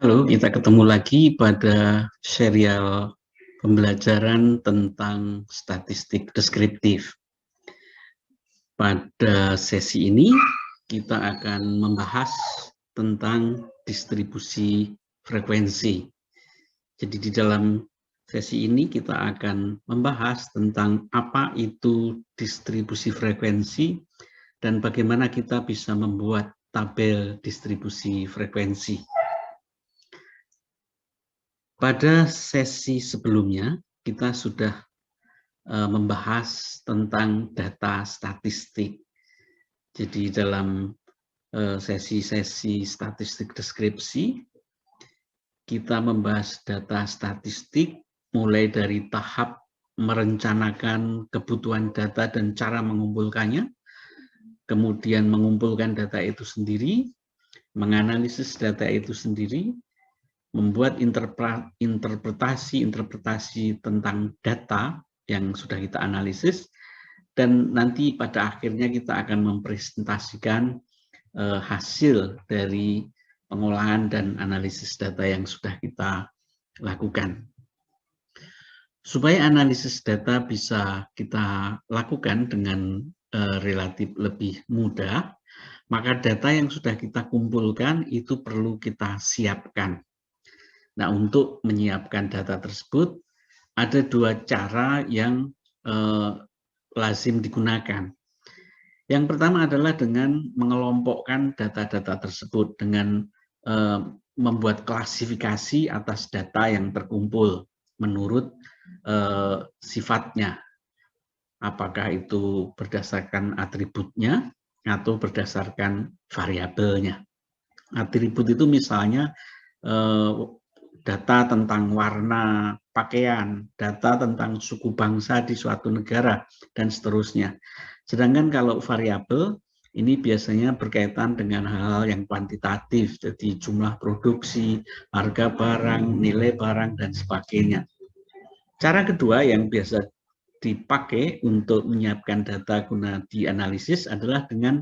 Halo, kita ketemu lagi pada serial pembelajaran tentang statistik deskriptif. Pada sesi ini, kita akan membahas tentang distribusi frekuensi. Jadi di dalam sesi ini kita akan membahas tentang apa itu distribusi frekuensi dan bagaimana kita bisa membuat tabel distribusi frekuensi. Pada sesi sebelumnya, kita sudah membahas tentang data statistik. Jadi dalam sesi-sesi statistik deskripsi, kita membahas data statistik mulai dari tahap merencanakan kebutuhan data dan cara mengumpulkannya, kemudian mengumpulkan data itu sendiri, menganalisis data itu sendiri, membuat interpretasi tentang data yang sudah kita analisis, dan nanti pada akhirnya kita akan mempresentasikan hasil dari pengolahan dan analisis data yang sudah kita lakukan. Supaya analisis data bisa kita lakukan dengan relatif lebih mudah, maka data yang sudah kita kumpulkan itu perlu kita siapkan. Nah, untuk menyiapkan data tersebut, ada dua cara yang lazim digunakan. Yang pertama adalah dengan mengelompokkan data-data tersebut dengan membuat klasifikasi atas data yang terkumpul menurut sifatnya. Apakah itu berdasarkan atributnya atau berdasarkan variabelnya. Atribut itu misalnya data tentang warna pakaian, data tentang suku bangsa di suatu negara, dan seterusnya. Sedangkan kalau variabel, ini biasanya berkaitan dengan hal-hal yang kuantitatif, jadi jumlah produksi, harga barang, nilai barang, dan sebagainya. Cara kedua yang biasa dipakai untuk menyiapkan data guna dianalisis adalah dengan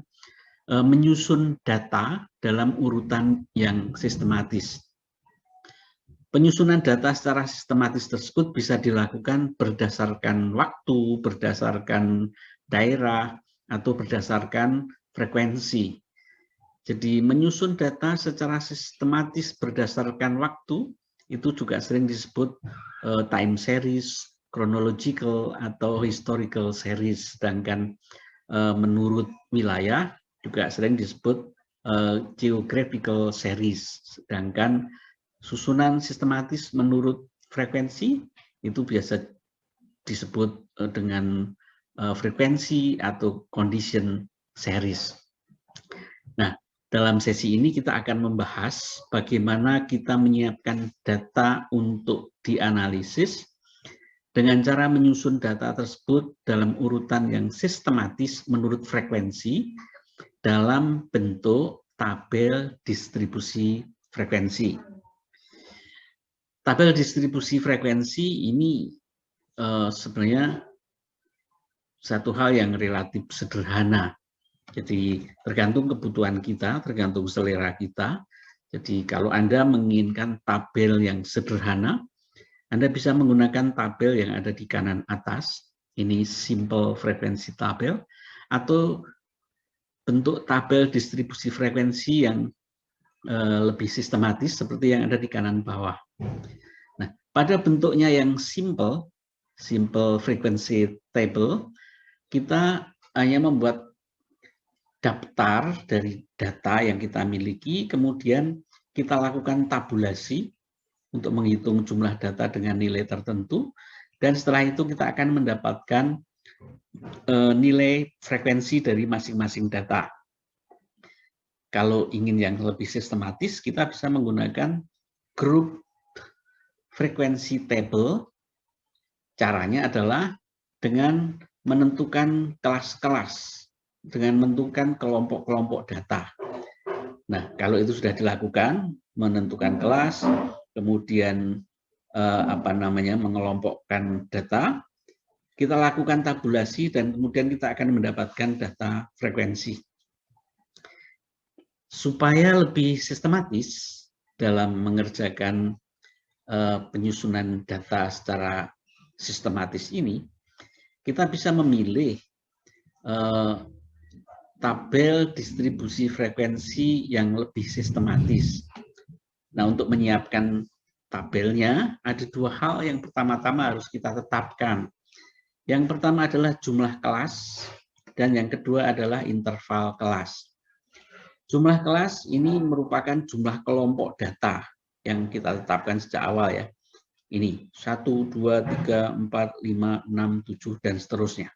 menyusun data dalam urutan yang sistematis. Penyusunan data secara sistematis tersebut bisa dilakukan berdasarkan waktu, berdasarkan daerah, atau berdasarkan frekuensi. Jadi menyusun data secara sistematis berdasarkan waktu itu juga sering disebut time series, chronological, atau historical series. Sedangkan menurut wilayah juga sering disebut geographical series. Sedangkan susunan sistematis menurut frekuensi itu biasa disebut dengan frekuensi atau condition series. Nah, dalam sesi ini kita akan membahas bagaimana kita menyiapkan data untuk dianalisis dengan cara menyusun data tersebut dalam urutan yang sistematis menurut frekuensi dalam bentuk tabel distribusi frekuensi. Tabel distribusi frekuensi ini sebenarnya satu hal yang relatif sederhana. Jadi tergantung kebutuhan kita, tergantung selera kita. Jadi kalau Anda menginginkan tabel yang sederhana, Anda bisa menggunakan tabel yang ada di kanan atas. Ini simple frekuensi tabel, atau bentuk tabel distribusi frekuensi yang lebih sistematis seperti yang ada di kanan bawah. Nah, pada bentuknya yang simple frequency table, kita hanya membuat daftar dari data yang kita miliki, kemudian kita lakukan tabulasi untuk menghitung jumlah data dengan nilai tertentu, dan setelah itu kita akan mendapatkan nilai frekuensi dari masing-masing data. Kalau ingin yang lebih sistematis, kita bisa menggunakan group frequency table. Caranya adalah dengan menentukan kelas-kelas, dengan menentukan kelompok-kelompok data. Nah, kalau itu sudah dilakukan, menentukan kelas, kemudian mengelompokkan data, kita lakukan tabulasi, dan kemudian kita akan mendapatkan data frekuensi. Supaya lebih sistematis, dalam mengerjakan penyusunan data secara sistematis ini, kita bisa memilih tabel distribusi frekuensi yang lebih sistematis. Nah, untuk menyiapkan tabelnya, ada dua hal yang pertama-tama harus kita tetapkan. Yang pertama adalah jumlah kelas, dan yang kedua adalah interval kelas. Jumlah kelas ini merupakan jumlah kelompok data yang kita tetapkan sejak awal ya. Ini 1, 2, 3, 4, 5, 6, 7, dan seterusnya.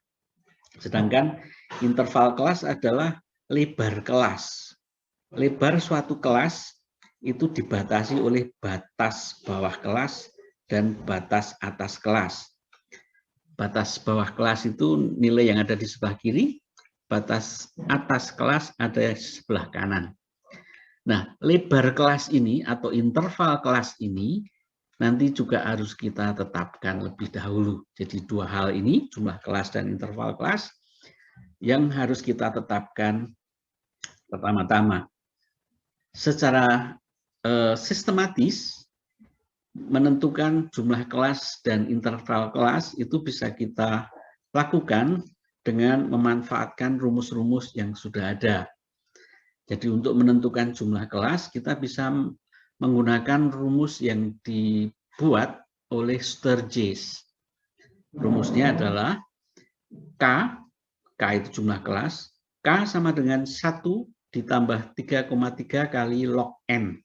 Sedangkan interval kelas adalah lebar kelas. Lebar suatu kelas itu dibatasi oleh batas bawah kelas dan batas atas kelas. Batas bawah kelas itu nilai yang ada di sebelah kiri, batas atas kelas ada di sebelah kanan. Nah, lebar kelas ini atau interval kelas ini nanti juga harus kita tetapkan lebih dahulu. Jadi dua hal ini, jumlah kelas dan interval kelas, yang harus kita tetapkan pertama-tama. Secara sistematis, menentukan jumlah kelas dan interval kelas itu bisa kita lakukan dengan memanfaatkan rumus-rumus yang sudah ada. Jadi untuk menentukan jumlah kelas, kita bisa menggunakan rumus yang dibuat oleh Sturgis. Rumusnya adalah K itu jumlah kelas, K sama dengan 1 ditambah 3,3 kali log N.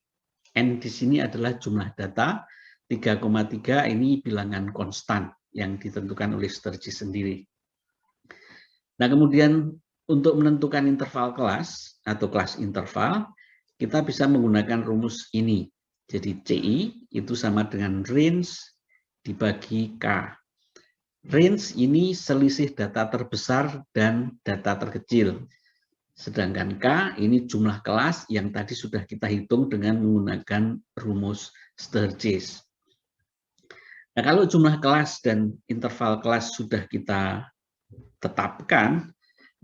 N di sini adalah jumlah data, 3,3 ini bilangan konstan yang ditentukan oleh Sturgis sendiri. Nah, kemudian untuk menentukan interval kelas atau kelas interval, kita bisa menggunakan rumus ini. Jadi CI itu sama dengan range dibagi K. Range ini selisih data terbesar dan data terkecil. Sedangkan K ini jumlah kelas yang tadi sudah kita hitung dengan menggunakan rumus Sturgis. Nah, kalau jumlah kelas dan interval kelas sudah kita tetapkan,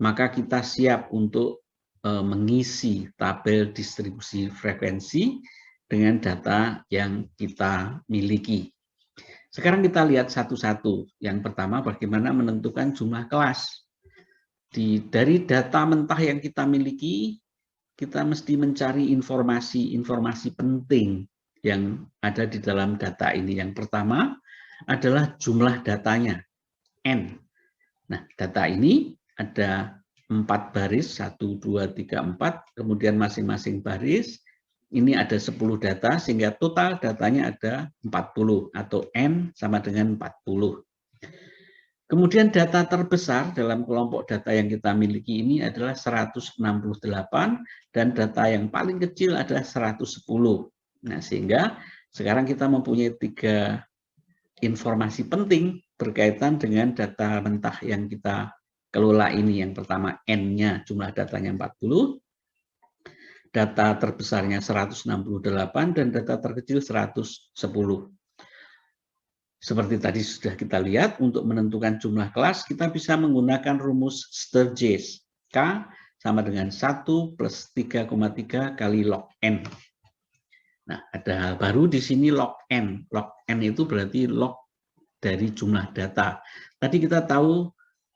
maka kita siap untuk mengisi tabel distribusi frekuensi dengan data yang kita miliki. Sekarang kita lihat satu-satu. Yang pertama, bagaimana menentukan jumlah kelas. Dari data mentah yang kita miliki, kita mesti mencari informasi penting yang ada di dalam data ini. Yang pertama adalah jumlah datanya, N. Nah, data ini ada 4 baris, 1, 2, 3, 4, kemudian masing-masing baris, ini ada 10 data, sehingga total datanya ada 40, atau N sama dengan 40. Kemudian data terbesar dalam kelompok data yang kita miliki ini adalah 168, dan data yang paling kecil adalah 110. Nah, sehingga sekarang kita mempunyai 3 informasi penting berkaitan dengan data mentah yang kita kelola ini. Yang pertama, N-nya, jumlah datanya 40, data terbesarnya 168, dan data terkecil 110. Seperti tadi sudah kita lihat, untuk menentukan jumlah kelas, kita bisa menggunakan rumus Sturgis. K sama dengan 1 plus 3,3 kali log N. Nah, ada hal baru di sini, log N. Log N itu berarti log dari jumlah data. Tadi kita tahu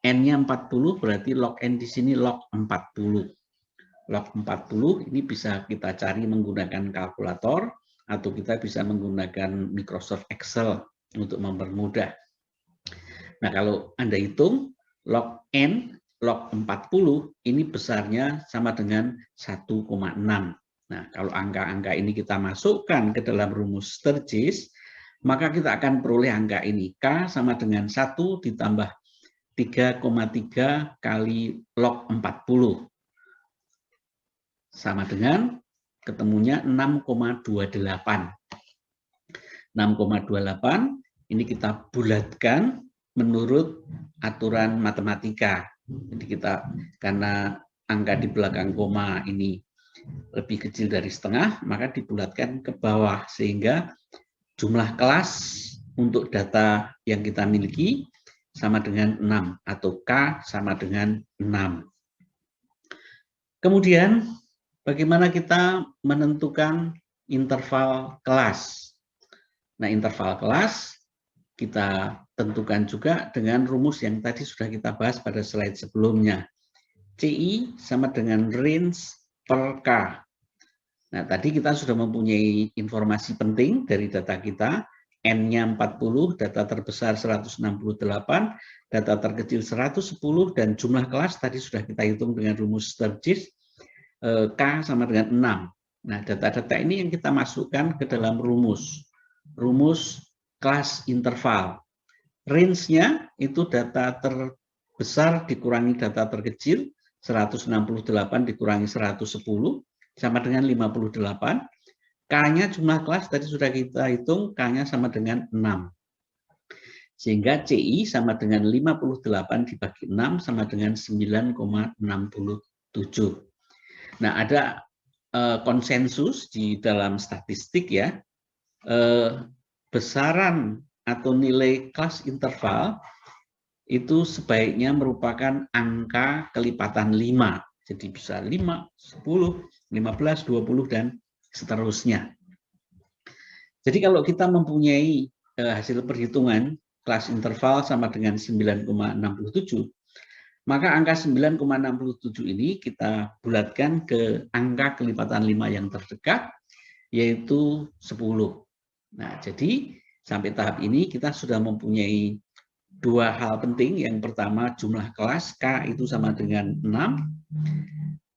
N-nya 40, berarti log N di sini log 40. Log 40 ini bisa kita cari menggunakan kalkulator, atau kita bisa menggunakan Microsoft Excel untuk mempermudah. Nah, kalau Anda hitung, log N, log 40, ini besarnya sama dengan 1,6. Nah, kalau angka-angka ini kita masukkan ke dalam rumus Sturgis, maka kita akan peroleh angka ini. K sama dengan 1 ditambah 3,3 kali log 40. Sama dengan ketemunya 6,28. 6,28 ini kita bulatkan menurut aturan matematika. Jadi kita, karena angka di belakang koma ini lebih kecil dari setengah, maka dibulatkan ke bawah, sehingga jumlah kelas untuk data yang kita miliki sama dengan 6, atau K sama dengan 6. Kemudian bagaimana kita menentukan interval kelas. Nah, interval kelas kita tentukan juga dengan rumus yang tadi sudah kita bahas pada slide sebelumnya. CI sama dengan range per K. Nah, tadi kita sudah mempunyai informasi penting dari data kita. N-nya 40, data terbesar 168, data terkecil 110, dan jumlah kelas tadi sudah kita hitung dengan rumus Sturgis, K sama dengan 6. Nah, data-data ini yang kita masukkan ke dalam rumus kelas interval. Range-nya itu data terbesar dikurangi data terkecil, 168 dikurangi 110, sama dengan 58. K-nya jumlah kelas tadi sudah kita hitung, K-nya sama dengan 6. Sehingga CI sama dengan 58 dibagi 6 sama dengan 9,67. Nah, ada konsensus di dalam statistik ya, besaran atau nilai kelas interval itu sebaiknya merupakan angka kelipatan 5. Jadi bisa 5, 10, 15, 20, dan seterusnya. Jadi kalau kita mempunyai hasil perhitungan kelas interval sama dengan 9,67, maka angka 9,67 ini kita bulatkan ke angka kelipatan 5 yang terdekat, yaitu 10. Nah, jadi sampai tahap ini kita sudah mempunyai dua hal penting. Yang pertama, jumlah kelas K itu sama dengan 6,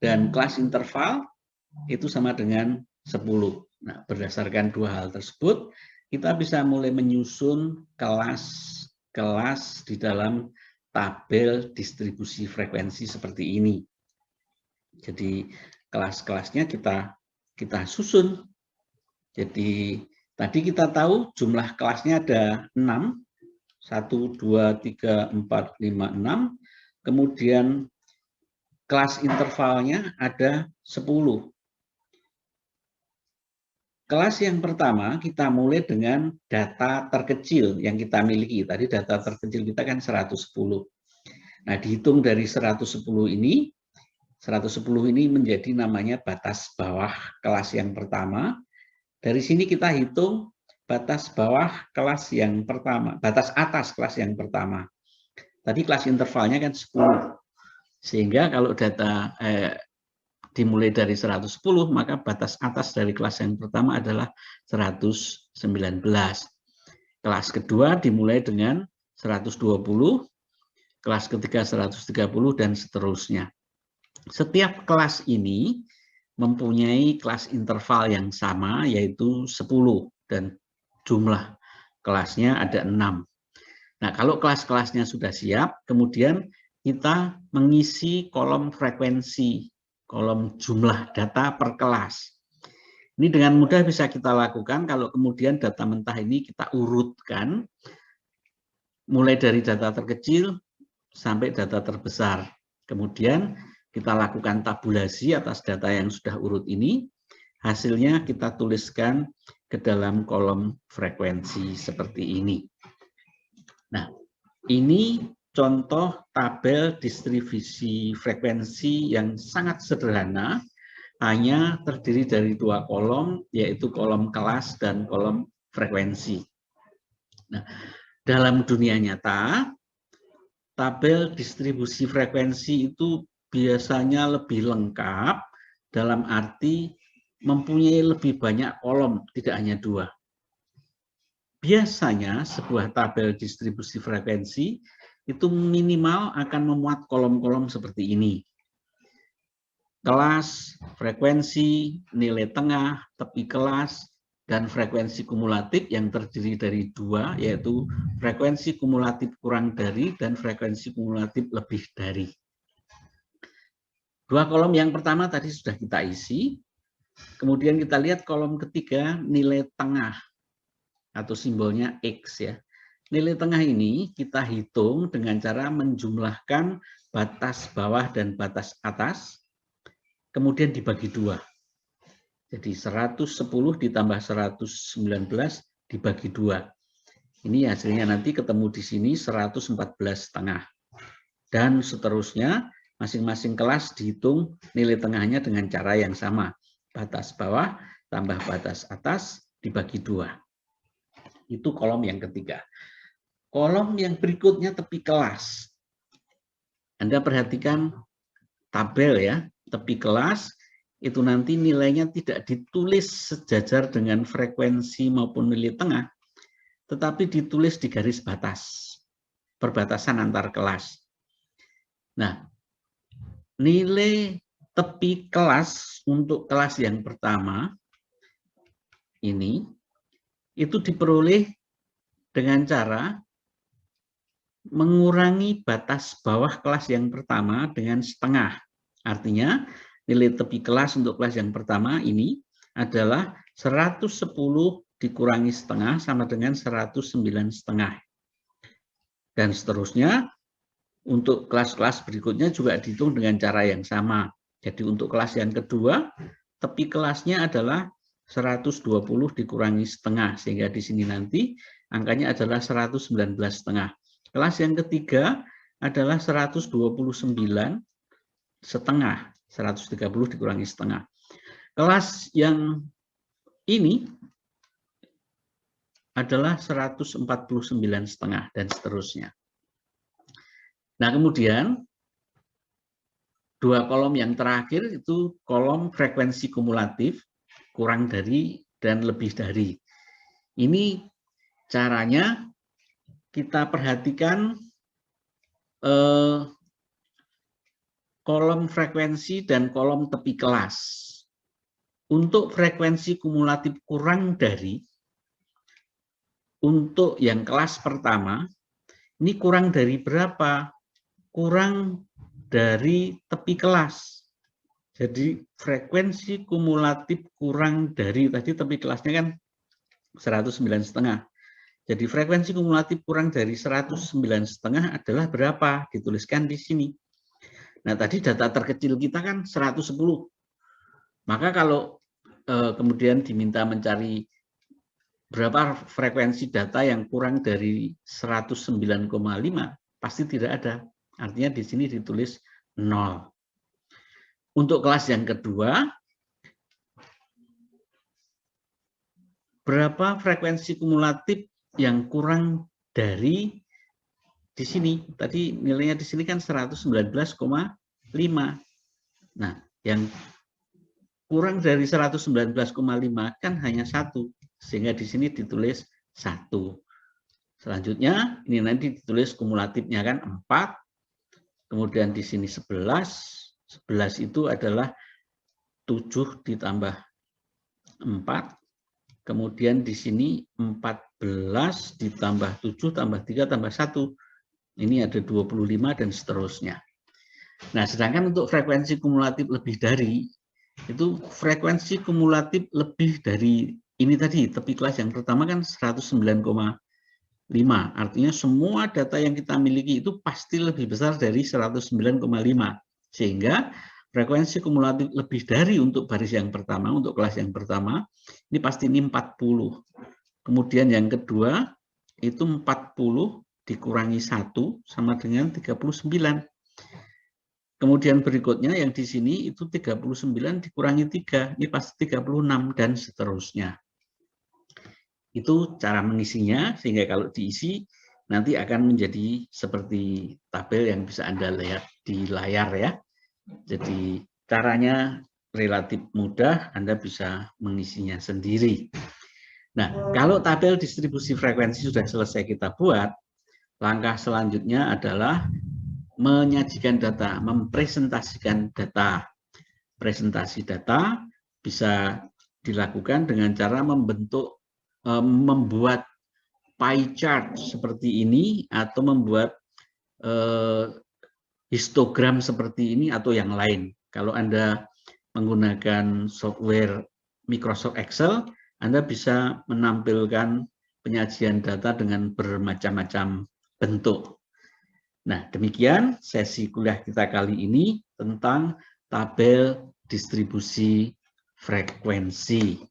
dan kelas interval itu sama dengan 10. Nah, berdasarkan dua hal tersebut, kita bisa mulai menyusun kelas-kelas di dalam tabel distribusi frekuensi seperti ini. Jadi kelas-kelasnya kita susun. Jadi tadi kita tahu jumlah kelasnya ada 6, 1, 2, 3, 4, 5, 6. Kemudian kelas intervalnya ada 10. Kelas yang pertama kita mulai dengan data terkecil yang kita miliki. Tadi data terkecil kita kan 110. Nah, dihitung dari 110 ini menjadi namanya batas bawah kelas yang pertama. Dari sini kita hitung batas bawah kelas yang pertama, batas atas kelas yang pertama. Tadi kelas intervalnya kan 10. Sehingga kalau data dimulai dari 110, maka batas atas dari kelas yang pertama adalah 119. Kelas kedua dimulai dengan 120, kelas ketiga 130, dan seterusnya. Setiap kelas ini mempunyai kelas interval yang sama, yaitu 10, dan jumlah kelasnya ada 6. Nah, kalau kelas-kelasnya sudah siap, kemudian kita mengisi kolom frekuensi, kolom jumlah data per kelas. Ini dengan mudah bisa kita lakukan kalau kemudian data mentah ini kita urutkan, mulai dari data terkecil sampai data terbesar. Kemudian kita lakukan tabulasi atas data yang sudah urut ini, hasilnya kita tuliskan ke dalam kolom frekuensi seperti ini. Nah, ini contoh tabel distribusi frekuensi yang sangat sederhana, hanya terdiri dari dua kolom, yaitu kolom kelas dan kolom frekuensi. Nah, dalam dunia nyata, tabel distribusi frekuensi itu biasanya lebih lengkap, dalam arti mempunyai lebih banyak kolom, tidak hanya dua. Biasanya sebuah tabel distribusi frekuensi itu minimal akan memuat kolom-kolom seperti ini. Kelas, frekuensi, nilai tengah, tepi kelas, dan frekuensi kumulatif yang terdiri dari dua, yaitu frekuensi kumulatif kurang dari dan frekuensi kumulatif lebih dari. Dua kolom yang pertama tadi sudah kita isi. Kemudian kita lihat kolom ketiga, nilai tengah atau simbolnya X ya. Nilai tengah ini kita hitung dengan cara menjumlahkan batas bawah dan batas atas, kemudian dibagi dua. Jadi 110 ditambah 119 dibagi dua. Ini hasilnya nanti ketemu di sini 114,5. Dan seterusnya, masing-masing kelas dihitung nilai tengahnya dengan cara yang sama. Batas bawah tambah batas atas dibagi 2. Itu kolom yang ketiga. Kolom yang berikutnya tepi kelas. Anda perhatikan tabel ya, tepi kelas itu nanti nilainya tidak ditulis sejajar dengan frekuensi maupun nilai tengah, tetapi ditulis di garis batas, perbatasan antar kelas. Nah, nilai tepi kelas untuk kelas yang pertama ini itu diperoleh dengan cara mengurangi batas bawah kelas yang pertama dengan setengah. Artinya nilai tepi kelas untuk kelas yang pertama ini adalah 110 dikurangi setengah sama dengan 109,5. Dan seterusnya untuk kelas-kelas berikutnya juga dihitung dengan cara yang sama. Jadi untuk kelas yang kedua, tepi kelasnya adalah 120 dikurangi setengah, sehingga di sini nanti angkanya adalah 119,5. Kelas yang ketiga adalah 129,5, 130 dikurangi setengah. Kelas yang ini adalah 149,5 dan seterusnya. Nah, kemudian dua kolom yang terakhir itu kolom frekuensi kumulatif, kurang dari dan lebih dari. Ini caranya kita perhatikan kolom frekuensi dan kolom tepi kelas. Untuk frekuensi kumulatif kurang dari, untuk yang kelas pertama, ini kurang dari berapa? Kurang dari tepi kelas. Jadi frekuensi kumulatif kurang dari, tadi tepi kelasnya kan 109,5. Jadi frekuensi kumulatif kurang dari 109,5 adalah berapa? Dituliskan di sini. Nah, tadi data terkecil kita kan 110. Maka kalau kemudian diminta mencari berapa frekuensi data yang kurang dari 109,5, pasti tidak ada. Artinya di sini ditulis 0. Untuk kelas yang kedua, berapa frekuensi kumulatif yang kurang dari di sini? Tadi nilainya di sini kan 119,5. Nah, yang kurang dari 119,5 kan hanya 1, sehingga di sini ditulis 1. Selanjutnya, ini nanti ditulis kumulatifnya kan 4. Kemudian di sini 11. 11 itu adalah 7 ditambah 4. Kemudian di sini 14 ditambah 7 tambah 3 tambah 1. Ini ada 25 dan seterusnya. Nah, sedangkan untuk frekuensi kumulatif lebih dari, itu frekuensi kumulatif lebih dari ini tadi, tepi kelas yang pertama kan 109,5. Artinya semua data yang kita miliki itu pasti lebih besar dari 109,5. Sehingga frekuensi kumulatif lebih dari untuk baris yang pertama, untuk kelas yang pertama, ini pasti ini 40. Kemudian yang kedua, itu 40 dikurangi 1 sama dengan 39. Kemudian berikutnya yang di sini itu 39 dikurangi 3, ini pasti 36 dan seterusnya. Itu cara mengisinya, sehingga kalau diisi nanti akan menjadi seperti tabel yang bisa Anda lihat di layar ya. Jadi caranya relatif mudah, Anda bisa mengisinya sendiri. Nah, kalau tabel distribusi frekuensi sudah selesai kita buat, langkah selanjutnya adalah menyajikan data, mempresentasikan data. Presentasi data bisa dilakukan dengan cara membuat pie chart seperti ini, atau membuat histogram seperti ini atau yang lain. Kalau Anda menggunakan software Microsoft Excel, Anda bisa menampilkan penyajian data dengan bermacam-macam bentuk. Nah, demikian sesi kuliah kita kali ini tentang tabel distribusi frekuensi.